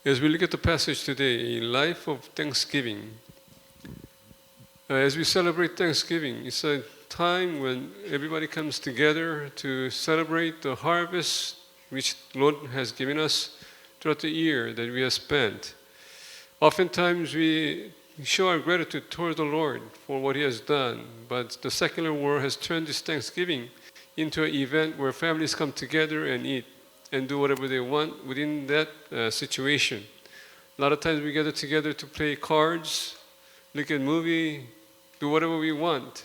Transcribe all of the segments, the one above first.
As we look at the passage today, a life of thanksgiving. As we celebrate Thanksgiving, it's a time when everybody comes together to celebrate the harvest which the Lord has given us throughout the year that we have spent. Oftentimes we show our gratitude toward the Lord for what He has done, but the secular world has turned this Thanksgiving into an event where families come together and eat and do whatever they want within that situation. A lot of times we gather together to play cards, look at movie, do whatever we want.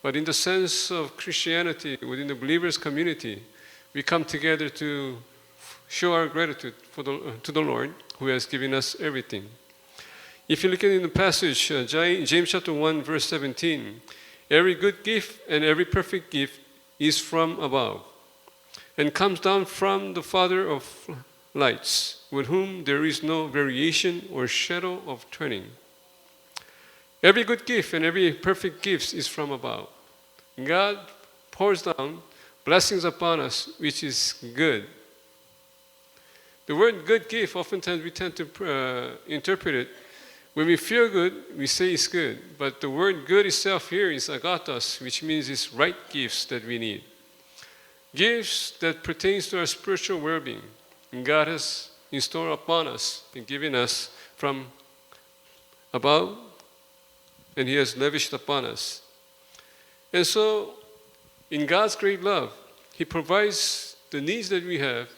But in the sense of Christianity, within the believers' community, we come together to show our gratitude to the Lord who has given us everything. If you look at in the passage, James chapter 1, verse 17, every good gift and every perfect gift is from above, and comes down from the Father of lights, with whom there is no variation or shadow of turning. Every good gift and every perfect gift is from above. God pours down blessings upon us, which is good. The word good gift, oftentimes we tend to interpret it. When we feel good, we say it's good. But the word good itself here is agathos, which means it's right gifts that we need. Gifts that pertains to our spiritual well-being. And God has in store upon us and given us from above, and He has lavished upon us. And so, in God's great love, He provides the needs that we have,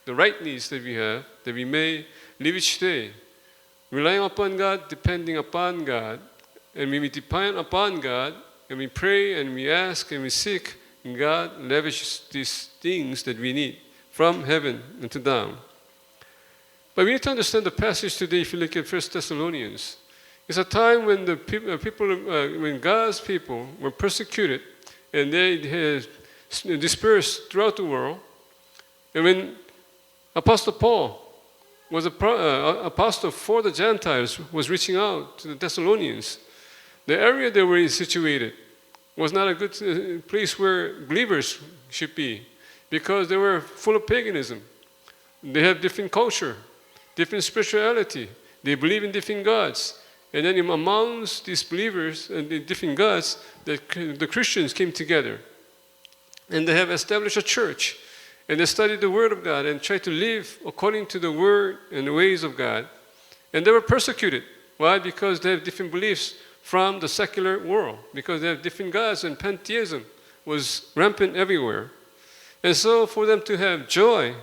the right needs that we have, that we may live each day, relying upon God, depending upon God. And when we depend upon God, and we pray and we ask and we seek, and God lavishes these things that we need from heaven into down. But we need to understand the passage today. If you look at 1 Thessalonians, it's a time when the when God's people were persecuted and they had dispersed throughout the world. And when Apostle Paul was an apostle for the Gentiles, was reaching out to the Thessalonians, the area they were situated was not a good place where believers should be, because they were full of paganism. They have different culture, different spirituality. They believe in different gods. And then amongst these believers and the different gods, the Christians came together. And they have established a church. And they studied the Word of God and tried to live according to the Word and the ways of God. And they were persecuted. Why? Because they have different beliefs from the secular world. Because they have different gods, and pantheism was rampant everywhere. And so for them to have joy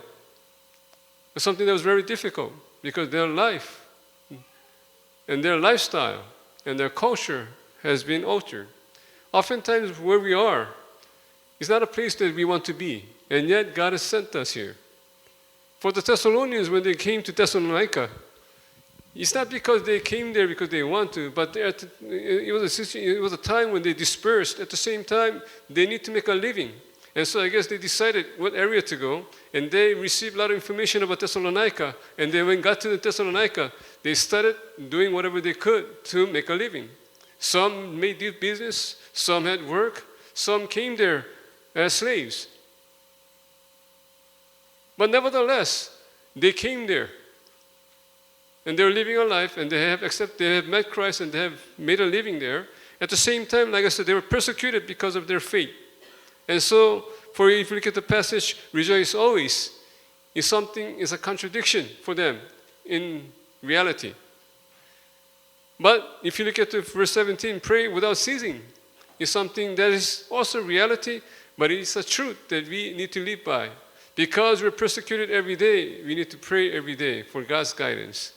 was something that was very difficult, because their life and their lifestyle and their culture has been altered. Oftentimes where we are is not a place that we want to be, and yet God has sent us here. For the Thessalonians, when they came to Thessalonica, it's not because they came there because they want to, but it was a time when they dispersed. At the same time, they need to make a living. And so I guess they decided what area to go, and they received a lot of information about Thessalonica. And then when they got to Thessalonica, they started doing whatever they could to make a living. Some made this business, some had work, some came there as slaves. But nevertheless, they came there. And they're living a life, and they have met Christ, and they have made a living there. At the same time, like I said, they were persecuted because of their faith. And so, if you look at the passage, rejoice always, is a contradiction for them in reality. But if you look at verse 17, pray without ceasing, is something that is also reality, but it is a truth that we need to live by. Because we're persecuted every day, we need to pray every day for God's guidance.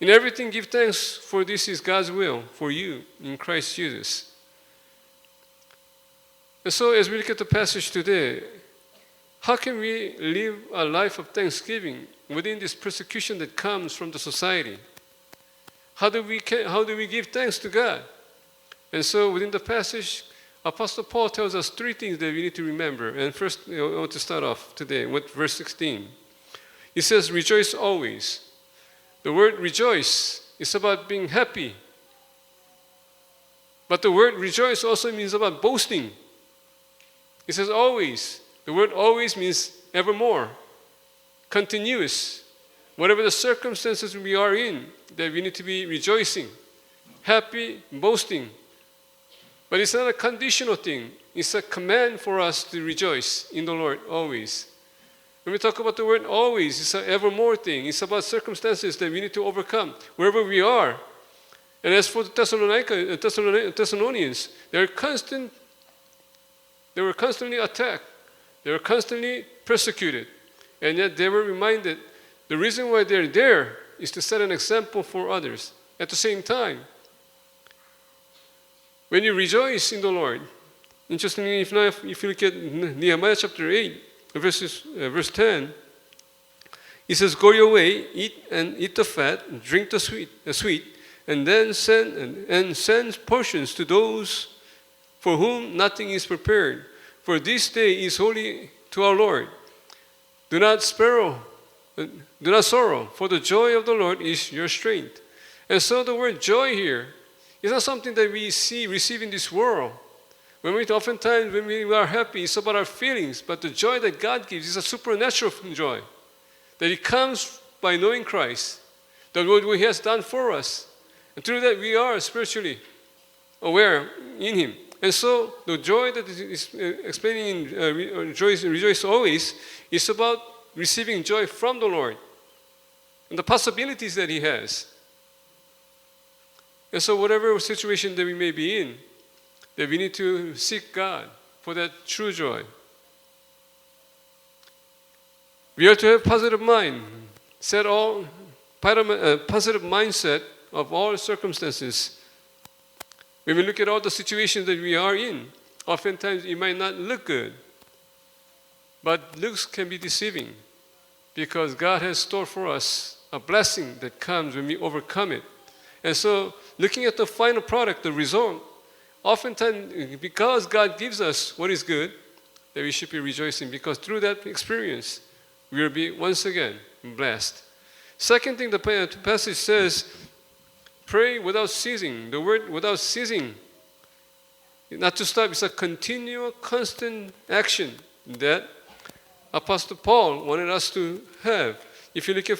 In everything, give thanks, for this is God's will for you in Christ Jesus. And so as we look at the passage today, how can we live a life of thanksgiving within this persecution that comes from the society? How do we give thanks to God? And so within the passage, Apostle Paul tells us three things that we need to remember. And first, I want to start off today with verse 16. He says, rejoice always. The word rejoice is about being happy. But the word rejoice also means about boasting. It says always. The word always means evermore, continuous, whatever the circumstances we are in, that we need to be rejoicing, happy, boasting. But it's not a conditional thing. It's a command for us to rejoice in the Lord always. When we talk about the word always, it's an evermore thing. It's about circumstances that we need to overcome wherever we are. And as for the Thessalonians, they were constantly attacked. They were constantly persecuted. And yet they were reminded the reason why they're there is to set an example for others. At the same time, when you rejoice in the Lord, interestingly, if you look at Nehemiah chapter 8, verse 10, it says, "Go your way, eat the fat, drink the sweet, and then send portions to those for whom nothing is prepared. For this day is holy to our Lord. Do not sorrow, for the joy of the Lord is your strength." And so the word joy here is not something that we receive in this world. Oftentimes when we are happy, it's about our feelings, but the joy that God gives is a supernatural joy. That it comes by knowing Christ, that what He has done for us. And through that we are spiritually aware in Him. And so the joy that is explaining in rejoice always is about receiving joy from the Lord and the possibilities that He has. And so whatever situation that we may be in, that we need to seek God for that true joy. We are to have positive mind, positive mindset of all circumstances. When we look at all the situations that we are in, oftentimes it might not look good, but looks can be deceiving because God has stored for us a blessing that comes when we overcome it. And so looking at the final product, the result, oftentimes because God gives us what is good, that we should be rejoicing because through that experience, we will be once again blessed. Second thing the passage says, pray without ceasing. The word without ceasing, not to stop, it's a continual, constant action that Apostle Paul wanted us to have. If you look at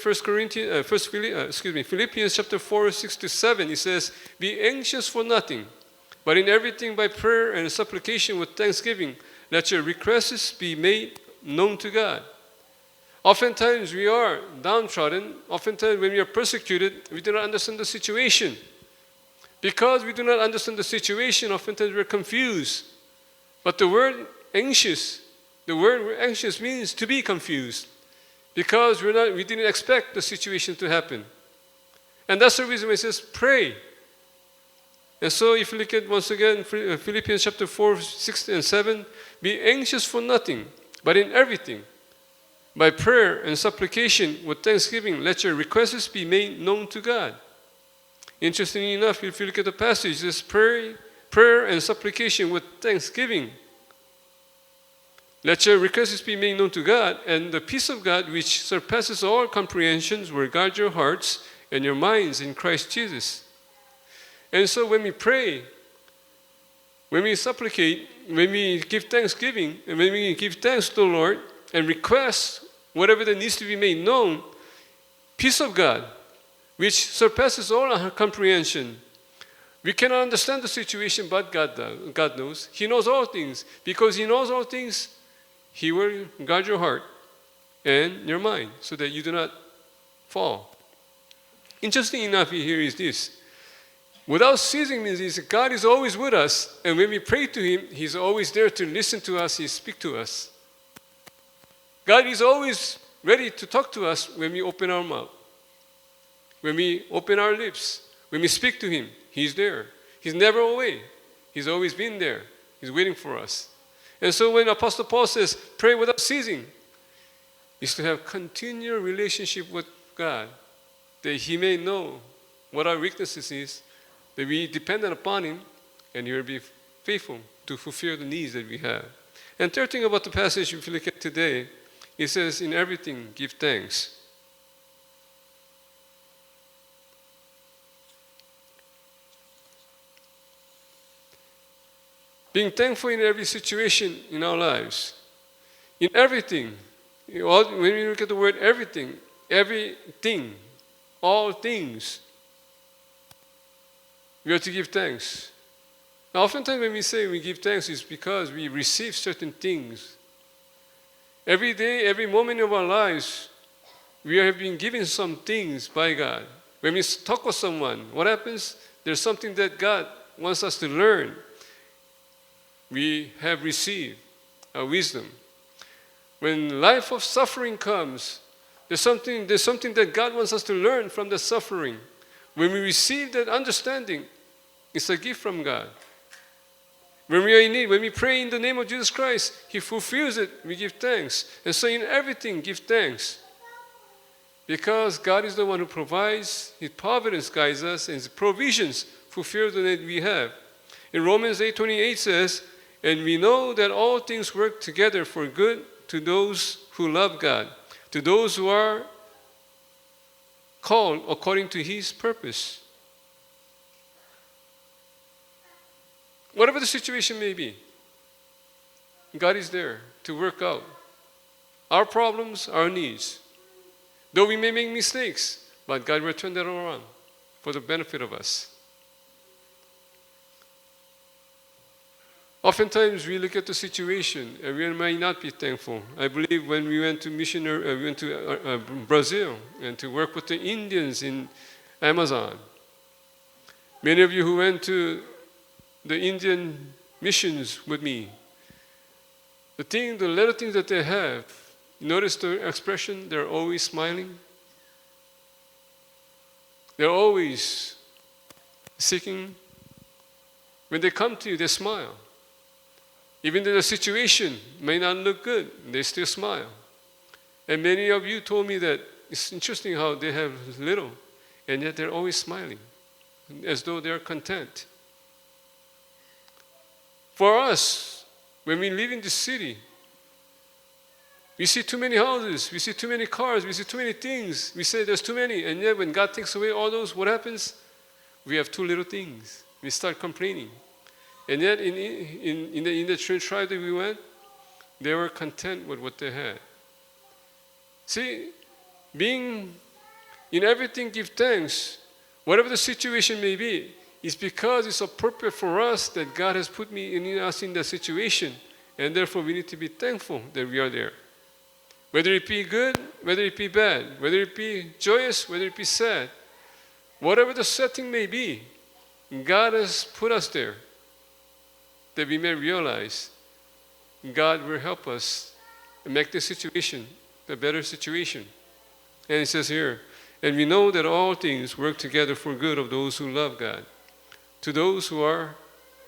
Philippians chapter 4, 6-7, it says, "Be anxious for nothing, but in everything by prayer and supplication with thanksgiving, let your requests be made known to God." Oftentimes we are downtrodden. Oftentimes when we are persecuted, we do not understand the situation. Because we do not understand the situation, oftentimes we are confused. But the word anxious means to be confused. Because we didn't expect the situation to happen. And that's the reason why it says pray. And so if you look at once again Philippians chapter 4, 6 and 7, be anxious for nothing, but in everything, by prayer and supplication with thanksgiving, let your requests be made known to God. Interestingly enough, if you look at the passage, it says prayer and supplication with thanksgiving. Let your requests be made known to God, and the peace of God, which surpasses all comprehensions, will guard your hearts and your minds in Christ Jesus. And so when we pray, when we supplicate, when we give thanksgiving, and when we give thanks to the Lord and request whatever that needs to be made known, peace of God, which surpasses all our comprehension. We cannot understand the situation, but God knows. He knows all things. Because He knows all things, He will guard your heart and your mind so that you do not fall. Interesting enough here is this. Without ceasing means this, God is always with us, and when we pray to Him, He's always there to listen to us, He speaks to us. God is always ready to talk to us when we open our mouth. When we open our lips, when we speak to Him, He's there. He's never away. He's always been there. He's waiting for us. And so when Apostle Paul says, pray without ceasing, is to have continual relationship with God, that He may know what our weaknesses is, that we dependent upon Him, and He will be faithful to fulfill the needs that we have. And third thing about the passage, if you look at today, it says, in everything, give thanks. Being thankful in every situation in our lives. In everything. When we look at the word everything, everything, all things, we are to give thanks. Now, oftentimes when we say we give thanks, it's because we receive certain things. Every day, every moment of our lives, we have been given some things by God. When we talk with someone, what happens? There's something that God wants us to learn. We have received a wisdom. When life of suffering comes, there's something that God wants us to learn from the suffering. When we receive that understanding, it's a gift from God. When we are in need, when we pray in the name of Jesus Christ, He fulfills it, we give thanks. And so in everything, give thanks. Because God is the one who provides, His providence guides us, and His provisions fulfill the need we have. In Romans 8:28 says, and we know that all things work together for good to those who love God, to those who are called according to His purpose. Whatever the situation may be, God is there to work out our problems, our needs. Though we may make mistakes, but God will turn that around for the benefit of us. Oftentimes we look at the situation and we might not be thankful. I believe when we went to Brazil and to work with the Indians in Amazon. Many of you who went to the Indian missions with me, the little things that they have, notice the expression, they're always smiling. They're always seeking. When they come to you, they smile. Even though the situation may not look good, they still smile. And many of you told me that it's interesting how they have little, and yet they're always smiling, as though they're content. For us, when we live in this city, we see too many houses, we see too many cars, we see too many things. We say there's too many, and yet when God takes away all those, what happens? We have too little things. We start complaining. And yet in the tribe that we went, they were content with what they had. See, being in everything give thanks, whatever the situation may be, is because it's appropriate for us that God has put us in that situation, and therefore we need to be thankful that we are there. Whether it be good, whether it be bad, whether it be joyous, whether it be sad, whatever the setting may be, God has put us there that we may realize God will help us make the situation a better situation. And it says here, and we know that all things work together for good of those who love God, to those who are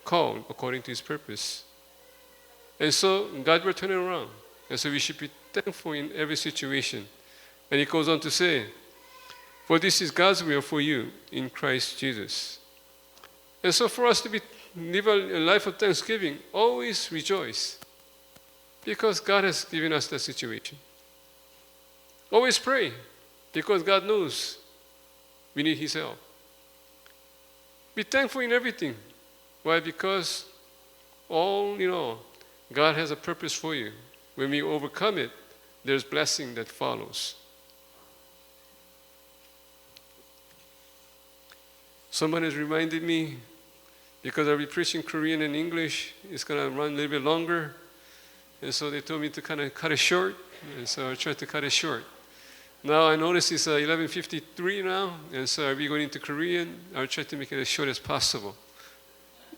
called according to His purpose. And so God will turn it around. And so we should be thankful in every situation. And He goes on to say, for this is God's will for you in Christ Jesus. And so for us to live a life of thanksgiving, always rejoice, because God has given us that situation. Always pray, because God knows we need His help. Be thankful in everything. Why? Because all in all, God has a purpose for you. When we overcome it, there's blessing that follows. Someone has reminded me, because I'll be preaching Korean and English, it's going to run a little bit longer. And so they told me to kind of cut it short. And so I tried to cut it short. Now I notice it's 11:53 now. And so I'll be going into Korean. I'll try to make it as short as possible.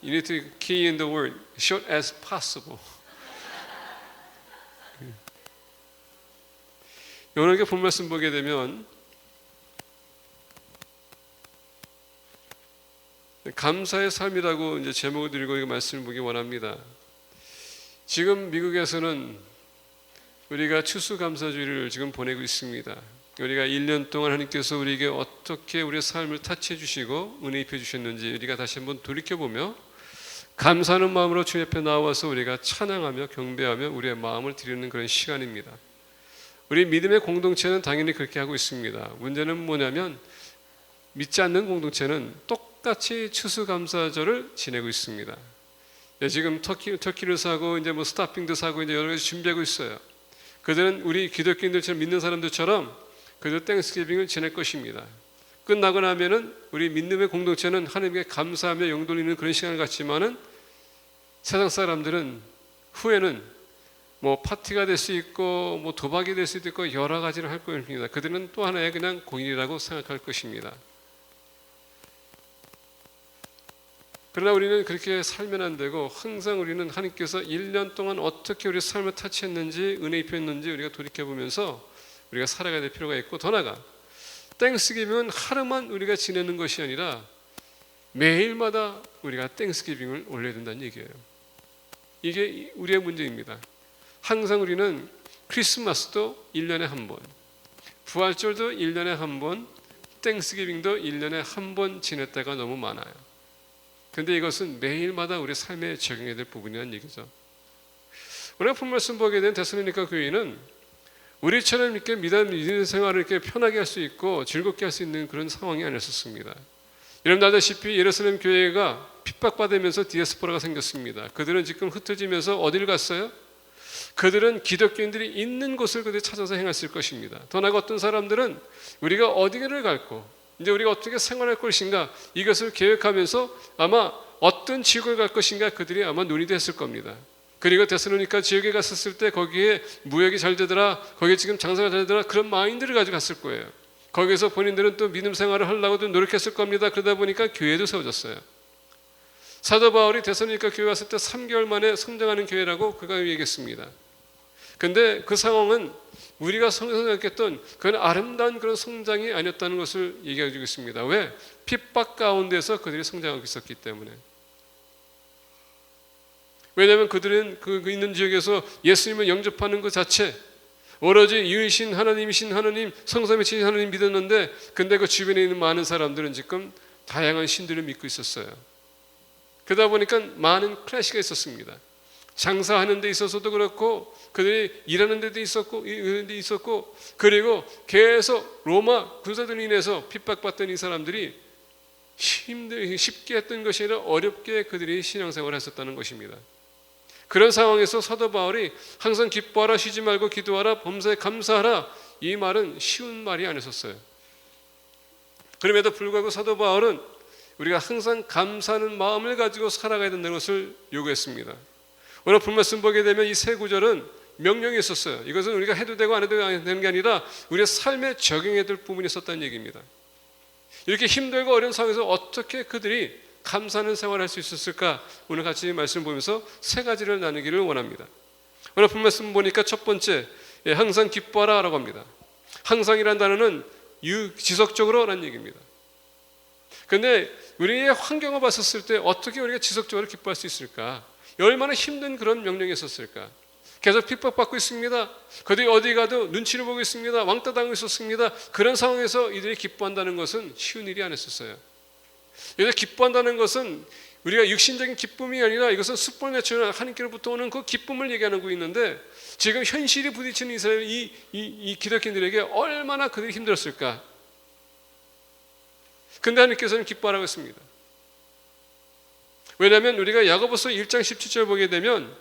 You need to key in the word, short as possible. 오늘 본 말씀 보게 되면 감사의 삶이라고 이제 제목을 드리고 이 말씀을 보기 원합니다. 지금 미국에서는 우리가 추수감사주의를 지금 보내고 있습니다. 우리가 1년 동안 하나님께서 우리에게 어떻게 우리의 삶을 타치해 주시고 은혜 입혀 주셨는지 우리가 다시 한번 돌이켜보며 감사하는 마음으로 주님 앞에 나와서 우리가 찬양하며 경배하며 우리의 마음을 드리는 그런 시간입니다. 우리 믿음의 공동체는 당연히 그렇게 하고 있습니다. 문제는 뭐냐면 믿지 않는 공동체는 똑같이 추수감사절을 지내고 있습니다. 지금 터키를 사고 이제 뭐 스타핑도 사고 이제 여러 가지 준비하고 있어요. 그들은 우리 기독교인들처럼 믿는 사람들처럼 그래서 땡스기빙을 지낼 것입니다. 끝나고 나면은 우리 믿음의 공동체는 하나님께 감사하며 영돌리는 그런 시간을 갖지만은 세상 사람들은 후에는 뭐 파티가 될 수 있고 뭐 도박이 될 수도 있고 여러 가지를 할 것입니다. 그들은 또 하나의 그냥 공일이라고 생각할 것입니다. 그러나 우리는 그렇게 살면 안 되고 항상 우리는 하나님께서 1년 동안 어떻게 우리 삶을 타치했는지 은혜 입혔는지 우리가 돌이켜보면서 우리가 살아가야 될 필요가 있고, 더 나아가 땡스기빙은 하루만 우리가 지내는 것이 아니라 매일마다 우리가 땡스기빙을 올려야 된다는 얘기예요. 이게 우리의 문제입니다. 항상 우리는 크리스마스도 1년에 한 번, 부활절도 1년에 한 번, 땡스기빙도 1년에 한 번 지낼 때가 너무 많아요. 그런데 이것은 매일마다 우리 삶에 적용해야 될 부분이라는 얘기죠. 오늘 본 말씀 보게 된 데살로니가 교회는 우리처럼 이렇게 믿는 생활을 이렇게 편하게 할 수 있고 즐겁게 할 수 있는 그런 상황이 아니었습니다. 여러분 알다시피 예루살렘 교회가 핍박받으면서 디아스포라가 생겼습니다. 그들은 지금 흩어지면서 어디를 갔어요? 그들은 기독교인들이 있는 곳을 그들이 찾아서 행했을 것입니다. 더 나아가 어떤 사람들은 우리가 어디를 갈고 이제 우리가 어떻게 생활할 것인가 이것을 계획하면서 아마 어떤 지역을 갈 것인가 그들이 아마 논의도 했을 겁니다. 그리고 데살로니가 지역에 갔었을 때 거기에 무역이 잘 되더라, 거기에 지금 장사가 잘 되더라, 그런 마인드를 가지고 갔을 거예요. 거기서 본인들은 또 믿음 생활을 하려고도 노력했을 겁니다. 그러다 보니까 교회도 세워졌어요. 사도 바울이 데살로니가 교회 갔을 때 3개월 만에 성장하는 교회라고 그가 얘기했습니다. 근데 그 상황은 우리가 생각했던 그런 아름다운 그런 성장이 아니었다는 것을 얘기해 주고 있습니다. 왜? 핍박 가운데서 그들이 성장하고 있었기 때문에. 왜냐하면 그들은 그 있는 지역에서 예수님을 영접하는 것 자체, 오로지 유일신 하나님이신 하나님, 성삼위이신 하나님 믿었는데, 근데 그 주변에 있는 많은 사람들은 지금 다양한 신들을 믿고 있었어요. 그러다 보니까 많은 클래시가 있었습니다. 장사하는 데 있어서도 그렇고, 그들이 일하는 데도 있었고, 그리고 계속 로마 군사들로 인해서 핍박받던 이 사람들이 쉽게 했던 것이 아니라 어렵게 그들이 신앙생활을 했었다는 것입니다. 그런 상황에서 사도 바울이 항상 기뻐하라, 쉬지 말고 기도하라, 범사에 감사하라, 이 말은 쉬운 말이 아니었어요. 그럼에도 불구하고 사도 바울은 우리가 항상 감사하는 마음을 가지고 살아가야 된다는 것을 요구했습니다. 오늘 본말씀 보게 되면 이 세 구절은 명령이 있었어요. 이것은 우리가 해도 되고 안 해도 되는 게 아니라 우리의 삶에 적용해야 될 부분이 있었다는 얘기입니다. 이렇게 힘들고 어려운 상황에서 어떻게 그들이 감사하는 생활을 할 수 있었을까? 오늘 같이 말씀 보면서 세 가지를 나누기를 원합니다. 오늘 본 말씀 보니까 첫 번째, 항상 기뻐하라 라고 합니다. 항상이라는 단어는 지속적으로 라는 얘기입니다. 그런데 우리의 환경을 봤었을 때 어떻게 우리가 지속적으로 기뻐할 수 있을까? 얼마나 힘든 그런 명령이 있었을까? 계속 핍박받고 있습니다. 그들이 어디 가도 눈치를 보고 있습니다. 왕따 당하고 있었습니다. 그런 상황에서 이들이 기뻐한다는 것은 쉬운 일이 아니었어요. 여기서 기뻐한다는 것은 우리가 육신적인 기쁨이 아니라 이것은 슈퍼내추럴 하나님께로부터 오는 그 기쁨을 얘기하고 있는데, 지금 현실이 부딪히는 이스라엘 이 기독교인들에게 얼마나 그들이 힘들었을까? 근데 하나님께서는 기뻐하라고 했습니다. 왜냐하면 우리가 야고보서 1장 17절 보게 되면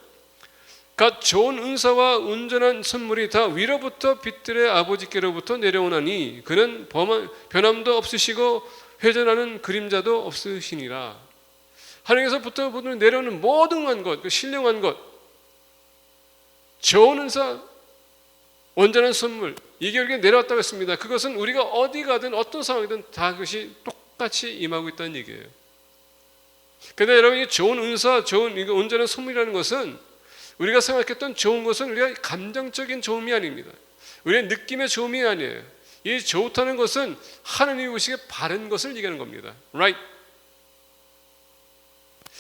각 좋은 은사와 온전한 선물이 다 위로부터 빛들의 아버지께로부터 내려오나니 그는 변함도 없으시고 회전하는 그림자도 없으시니라. 하나님께서부터 내려오는 모든 것, 신령한 것, 좋은 은사, 온전한 선물, 이게 우리에게 내려왔다고 했습니다. 그것은 우리가 어디 가든 어떤 상황이든 다 그것이 똑같이 임하고 있다는 얘기예요. 그런데 여러분, 이 좋은 은사, 좋은 온전한 선물이라는 것은 우리가 생각했던 좋은 것은 우리가 감정적인 좋음이 아닙니다. 우리의 느낌의 좋음이 아니에요. 이 좋다는 것은 하나님이 보시기에 바른 것을 얘기하는 겁니다. Right?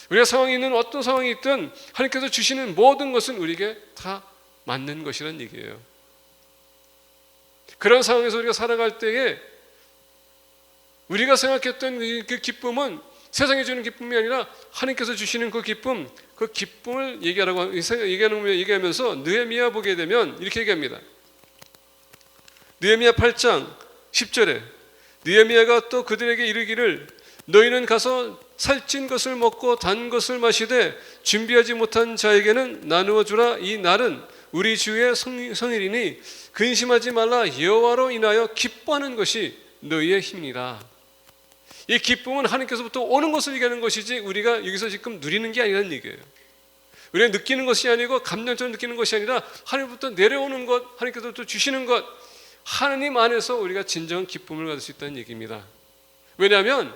우리가 상황이 있는 어떤 상황이 있든 하나님께서 주시는 모든 것은 우리에게 다 맞는 것이라는 얘기예요. 그런 상황에서 우리가 살아갈 때에 우리가 생각했던 그 기쁨은 세상이 주는 기쁨이 아니라 하나님께서 주시는 그 기쁨을 얘기하면서 느헤미야 보게 되면 이렇게 얘기합니다. 느헤미야 8장 10절에 느헤미야가 또 그들에게 이르기를 너희는 가서 살찐 것을 먹고 단 것을 마시되 준비하지 못한 자에게는 나누어 주라. 이 날은 우리 주의 성일이니 근심하지 말라. 여호와로 인하여 기뻐하는 것이 너희의 힘이라. 이 기쁨은 하나님께서부터 오는 것을 얘기하는 것이지 우리가 여기서 지금 누리는 게 아니라는 얘기예요. 우리가 느끼는 것이 아니고 감정적으로 느끼는 것이 아니라 하나님부터 내려오는 것, 하나님께서부터 주시는 것, 하나님 안에서 우리가 진정한 기쁨을 가질 수 있다는 얘기입니다. 왜냐하면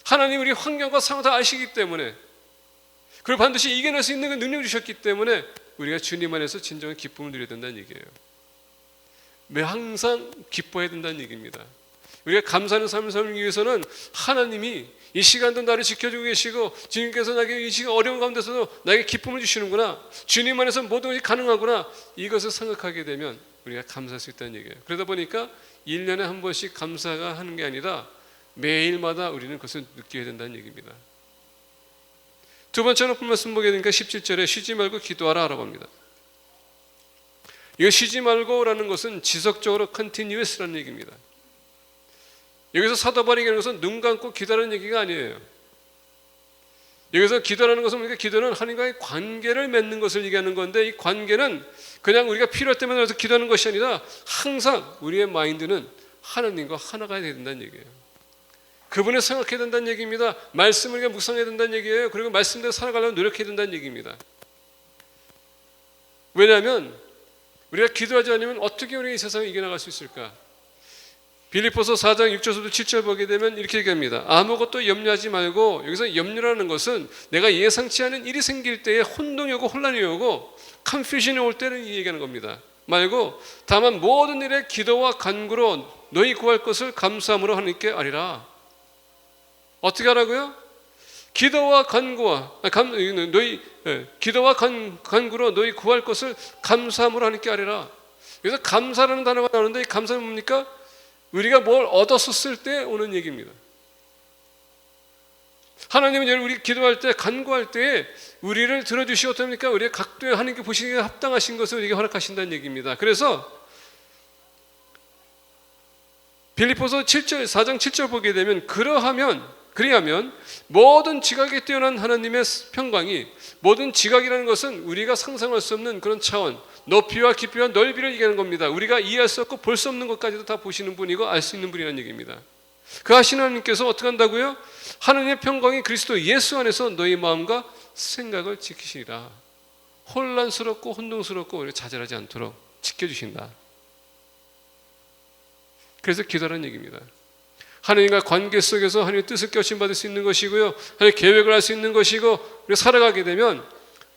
하나님 우리 환경과 상황 다 아시기 때문에, 그걸 반드시 이겨낼 수 있는 능력을 주셨기 때문에 우리가 주님 안에서 진정한 기쁨을 누려야 된다는 얘기예요. 매 항상 기뻐해야 된다는 얘기입니다. 우리가 감사하는 삶을 살기 위해서는 하나님이 이 시간도 나를 지켜주고 계시고 주님께서 나에게 이 시간 어려운 가운데서도 나에게 기쁨을 주시는구나, 주님 안에서 모든 것이 가능하구나, 이것을 생각하게 되면 우리가 감사할 수 있다는 얘기예요. 그러다 보니까 1년에 한 번씩 감사가 하는 게 아니라 매일마다 우리는 그것을 느껴야 된다는 얘기입니다. 두 번째 높은 말씀 보게 되니까 17절에 쉬지 말고 기도하라 라고 합니다. 이거 쉬지 말고라는 것은 지속적으로 continuous라는 얘기입니다. 여기서 사도 바울이 얘기하는 것은 눈 감고 기도하는 얘기가 아니에요. 여기서 기도라는 것은 우리가 기도는 하나님과의 관계를 맺는 것을 얘기하는 건데, 이 관계는 그냥 우리가 필요할 때만 와서 기도하는 것이 아니라 항상 우리의 마인드는 하나님과 하나가 돼야 된다는 얘기예요. 그분을 생각해야 된다는 얘기입니다. 말씀을 우리가 묵상해야 된다는 얘기예요. 그리고 말씀대로 살아가려면 노력해야 된다는 얘기입니다. 왜냐하면 우리가 기도하지 않으면 어떻게 우리가 이 세상을 이겨나갈 수 있을까? 빌립보서 4장 6절부터 7절 보게 되면 이렇게 얘기합니다. 아무것도 염려하지 말고, 여기서 염려라는 것은 내가 예상치 않은 일이 생길 때에 혼동이 오고 혼란이 오고 컨퓨전이 올 때는 얘기하는 겁니다. 말고 다만 모든 일에 기도와 간구로 너희 구할 것을 감사함으로 하나님께 아뢰라. 어떻게 하라고요? 기도와 간구와 기도와 간구로 너희 구할 것을 감사함으로 하나님께 아뢰라. 그래서 감사라는 단어가 나오는데, 이 감사는 뭡니까? 우리가 뭘 얻었을 때 오는 얘기입니다. 하나님은 우리 기도할 때, 간구할 때 우리를 들어주시고 어떻습니까? 우리의 각도에 하나님께 보시기에 합당하신 것을 우리에게 허락하신다는 얘기입니다. 그래서 빌립보서 4장 7절 보게 되면 그리하면 모든 지각에 뛰어난 하나님의 평강이, 모든 지각이라는 것은 우리가 상상할 수 없는 그런 차원, 높이와 깊이와 넓이를 얘기하는 겁니다. 우리가 이해할 수 없고 볼 수 없는 것까지도 다 보시는 분이고 알 수 있는 분이라는 얘기입니다. 그 하신 하나님께서 어떻게 한다고요? 하나님의 평강이 그리스도 예수 안에서 너희 마음과 생각을 지키시리라. 혼란스럽고 혼동스럽고 우리가 좌절하지 않도록 지켜주신다. 그래서 기도라는 얘기입니다. 하나님과 관계 속에서 하나님의 뜻을 결심받을 수 있는 것이고요, 하나님의 계획을 할 수 있는 것이고, 우리가 살아가게 되면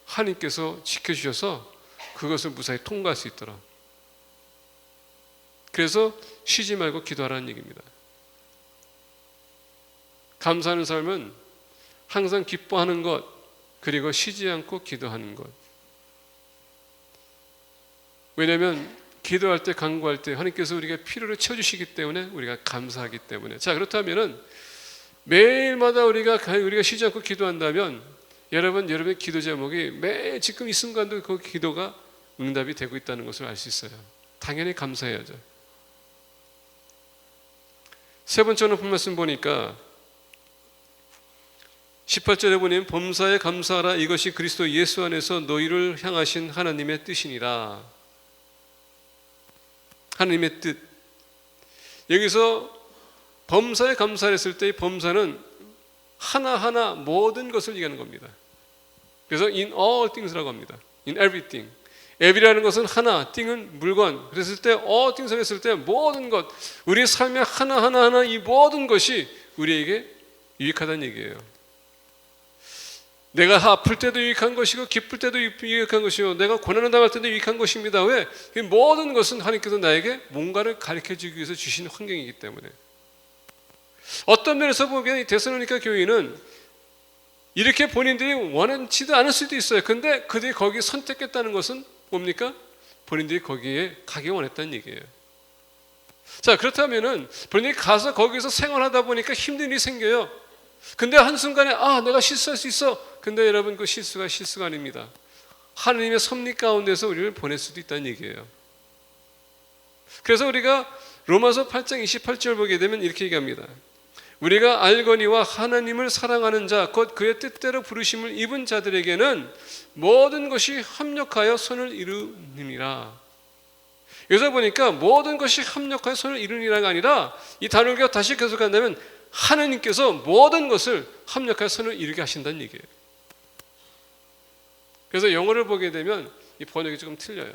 하나님께서 지켜주셔서 그것을 무사히 통과할 수 있도록. 그래서 쉬지 말고 기도하라는 얘기입니다. 감사하는 삶은 항상 기뻐하는 것, 그리고 쉬지 않고 기도하는 것. 왜냐하면 기도할 때, 간구할 때 하나님께서 우리가 필요를 채워주시기 때문에 우리가 감사하기 때문에. 자, 그렇다면은 매일마다 우리가 쉬지 않고 기도한다면 여러분의 기도 제목이 매 지금 이 순간도 그 기도가 응답이 되고 있다는 것을 알 수 있어요. 당연히 감사해야죠. 세 번째 높은 말씀 보니까 18절에 보면 범사에 감사하라. 이것이 그리스도 예수 안에서 너희를 향하신 하나님의 뜻이니라. 하나님의 뜻. 여기서 범사에 감사했을 때 이 범사는 하나하나 모든 것을 얘기하는 겁니다. 그래서 in all things라고 합니다. in everything. every라는 것은 하나, thing은 물건. 그랬을 때 all things를 했을 때 모든 것, 우리의 삶의 하나하나 이 모든 것이 우리에게 유익하다는 얘기예요. 내가 아플 때도 유익한 것이고 기쁠 때도 유익한 것이고 내가 고난을 당할 때도 유익한 것입니다. 왜? 이 모든 것은 하나님께서 나에게 뭔가를 가르쳐주기 위해서 주신 환경이기 때문에. 어떤 면에서 보면 데살로니가 교회는 이렇게 본인들이 원하지도 않을 수도 있어요. 근데 그들이 거기 선택했다는 것은 뭡니까? 본인들이 거기에 가기 원했다는 얘기예요. 자, 그렇다면은 본인이 가서 거기서 생활하다 보니까 힘든 일이 생겨요. 근데 한순간에 내가 실수할 수 있어. 근데 여러분, 그 실수가 아닙니다. 하나님의 섭리 가운데서 우리를 보낼 수도 있다는 얘기예요. 그래서 우리가 로마서 8장 28절 보게 되면 이렇게 얘기합니다. 우리가 알거니와 하나님을 사랑하는 자, 곧 그의 뜻대로 부르심을 입은 자들에게는 모든 것이 합력하여 선을 이루느니라. 여기서 보니까 모든 것이 합력하여 선을 이루느니라가 아니라 이 단어가 다시 계속한다면 하나님께서 모든 것을 합력하여 선을 이루게 하신다는 얘기예요. 그래서 영어를 보게 되면 이 번역이 조금 틀려요.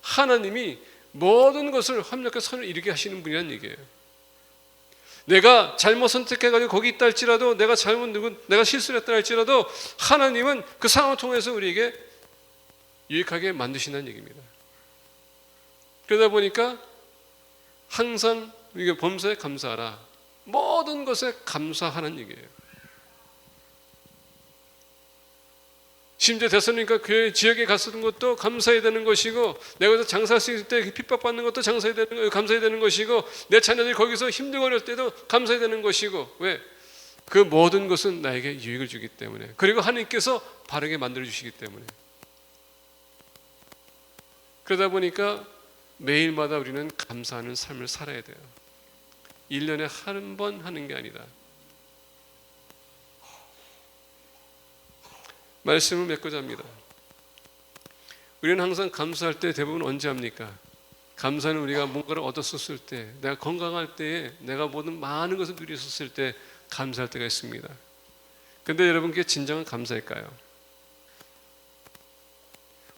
하나님이 모든 것을 합력하여 선을 이루게 하시는 분이라는 얘기예요. 내가 잘못 선택해가지고 거기 있다 할지라도, 내가 내가 실수를 했다 할지라도 하나님은 그 상황을 통해서 우리에게 유익하게 만드신다는 얘기입니다. 그러다 보니까 항상 우리가 범사에 감사하라. 모든 것에 감사하는 얘기예요. 심지어 데살로니가 교회 지역에 갔었던 것도 감사해야 되는 것이고, 내가 거기서 장사할 수 있을 때 핍박받는 것도 감사해야 되는 것이고, 내 자녀들이 거기서 힘들고 어려울 때도 감사해야 되는 것이고. 왜? 그 모든 것은 나에게 유익을 주기 때문에, 그리고 하나님께서 바르게 만들어 주시기 때문에. 그러다 보니까 매일마다 우리는 감사하는 삶을 살아야 돼요. 1년에 한 번 하는 게 아니다. 말씀을 맺고자 합니다. 우리는 항상 감사할 때 대부분 언제 합니까? 감사는 우리가 뭔가를 얻었었을 때, 내가 건강할 때에, 내가 모든 많은 것을 누렸었을 때 감사할 때가 있습니다. 그런데 여러분, 그게 진정한 감사일까요?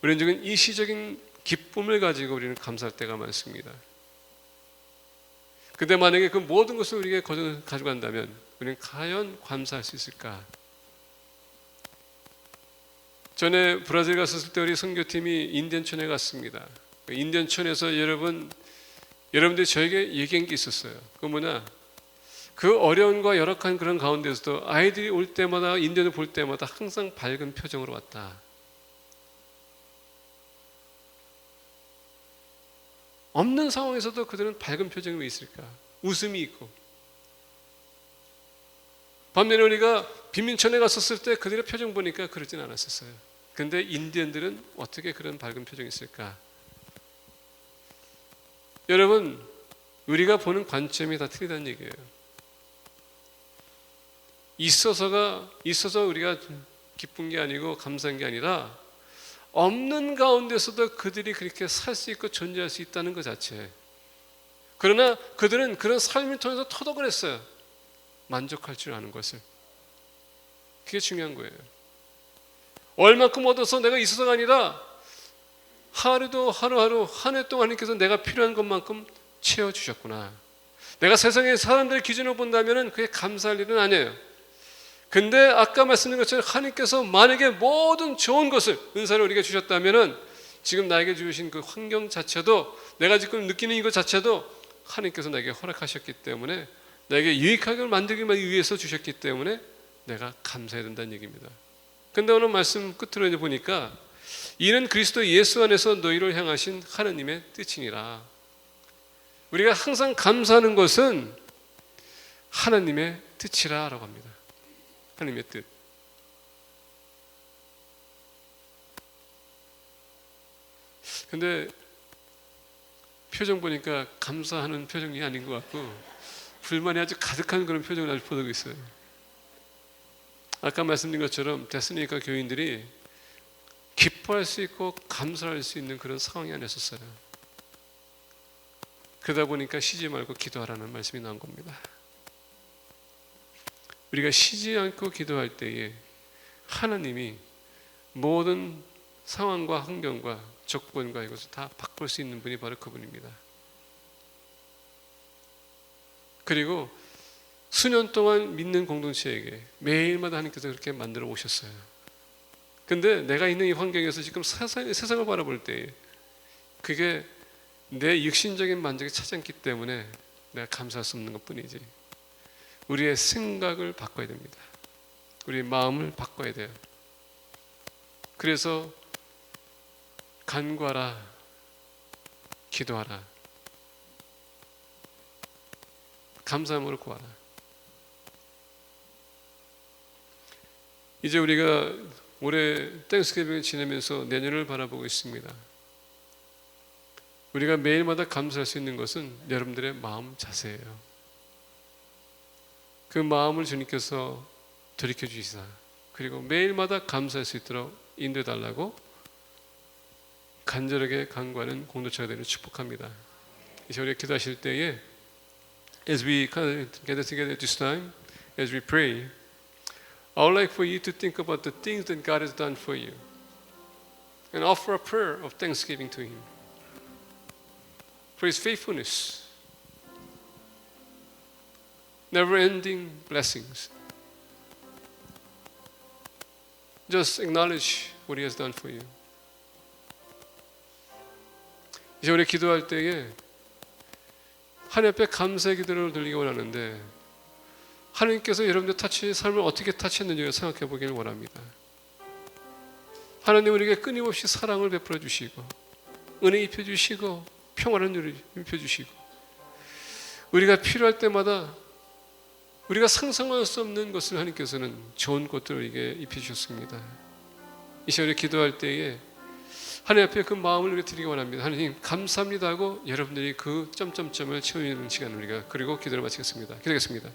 우리는 지금 일시적인 기쁨을 가지고 우리는 감사할 때가 많습니다. 근데 만약에 그 모든 것을 우리에게 가져간다면 우리는 과연 감사할 수 있을까? 전에 브라질 갔었을 때 우리 선교팀이 인디언촌에 갔습니다. 인디언촌에서 여러분들이 저에게 얘기한 게 있었어요. 그 뭐냐? 그 어려움과 열악한 그런 가운데서도 아이들이 올 때마다, 인디언을 볼 때마다 항상 밝은 표정으로 왔다. 없는 상황에서도 그들은 밝은 표정이 왜 있을까? 웃음이 있고. 반면에 우리가 빈민촌에 갔었을 때 그들의 표정 보니까 그러진 않았었어요. 근데 인디언들은 어떻게 그런 밝은 표정이 있을까? 여러분, 우리가 보는 관점이 다 틀리다는 얘기예요. 있어서 우리가 기쁜 게 아니고 감사한 게 아니라, 없는 가운데서도 그들이 그렇게 살 수 있고 존재할 수 있다는 것 자체. 그러나 그들은 그런 삶을 통해서 터득을 했어요. 만족할 줄 아는 것을. 그게 중요한 거예요. 얼만큼 얻어서 내가 있어서가 아니라 하루하루 한 해 동안 하나님께서 내가 필요한 것만큼 채워주셨구나. 내가 세상의 사람들의 기준으로 본다면 그게 감사할 일은 아니에요. 근데 아까 말씀드린 것처럼 하나님께서 만약에 모든 좋은 것을, 은사를 우리에게 주셨다면 지금 나에게 주신 그 환경 자체도, 내가 지금 느끼는 이것 자체도 하나님께서 나에게 허락하셨기 때문에, 나에게 유익하게 만들기 위해서 주셨기 때문에 내가 감사해야 된다는 얘기입니다. 근데 오늘 말씀 끝으로 이제 보니까, 이는 그리스도 예수 안에서 너희를 향하신 하나님의 뜻이니라. 우리가 항상 감사하는 것은 하나님의 뜻이라고 합니다. 하나님의 뜻. 근데 표정 보니까 감사하는 표정이 아닌 것 같고, 불만이 아주 가득한 그런 표정을 아주 보이고 있어요. 아까 말씀드린 것처럼 데스니까 교인들이 기뻐할 수 있고 감사할 수 있는 그런 상황이 안 했었어요. 그러다 보니까 쉬지 말고 기도하라는 말씀이 나온 겁니다. 우리가 쉬지 않고 기도할 때에 하나님이 모든 상황과 환경과 조건과 이것을 다 바꿀 수 있는 분이 바로 그분입니다. 그리고 수년 동안 믿는 공동체에게 매일마다 하나님께서 그렇게 만들어 오셨어요. 근데 내가 있는 이 환경에서 지금 세상을 바라볼 때 그게 내 육신적인 만족에 차지 않기 때문에 내가 감사할 수 없는 것 뿐이지, 우리의 생각을 바꿔야 됩니다. 우리의 마음을 바꿔야 돼요. 그래서 간구하라, 기도하라, 감사함으로 구하라. 이제 우리가 올해 땡스기빙을 지내면서 내년을 바라보고 있습니다. 우리가 매일마다 감사할 수 있는 것은 여러분들의 마음 자세예요. 그 마음을 주님께서 돌이켜 주시사 그리고 매일마다 감사할 수 있도록 인도해 달라고 간절하게 간구하는 공동체가 되는 축복합니다. 이제 우리가 기도하실 때에 as we gather together this time, as we pray, I would like for you to think about the things that God has done for you and offer a prayer of thanksgiving to Him for His faithfulness, never-ending blessings. Just acknowledge what He has done for you. 이제 우리 기도할 때에 하나님 앞에 감사의 기도를 드리기 원하는데 하나님께서 여러분들 삶을 어떻게 터치했는지 생각해 보기를 원합니다. 하나님 우리에게 끊임없이 사랑을 베풀어 주시고 은혜 입혀 주시고 평화를 입혀 주시고 우리가 필요할 때마다 우리가 상상할 수 없는 것을 하나님께서는 좋은 것들을 우리에게 입혀 주셨습니다. 이 시간에 기도할 때에 하나님 앞에 그 마음을 우리가 드리기 원합니다. 하나님 감사합니다 하고 여러분들이 그 점점점을 채우는 시간 우리가 그리고 기도를 마치겠습니다. 기도하겠습니다.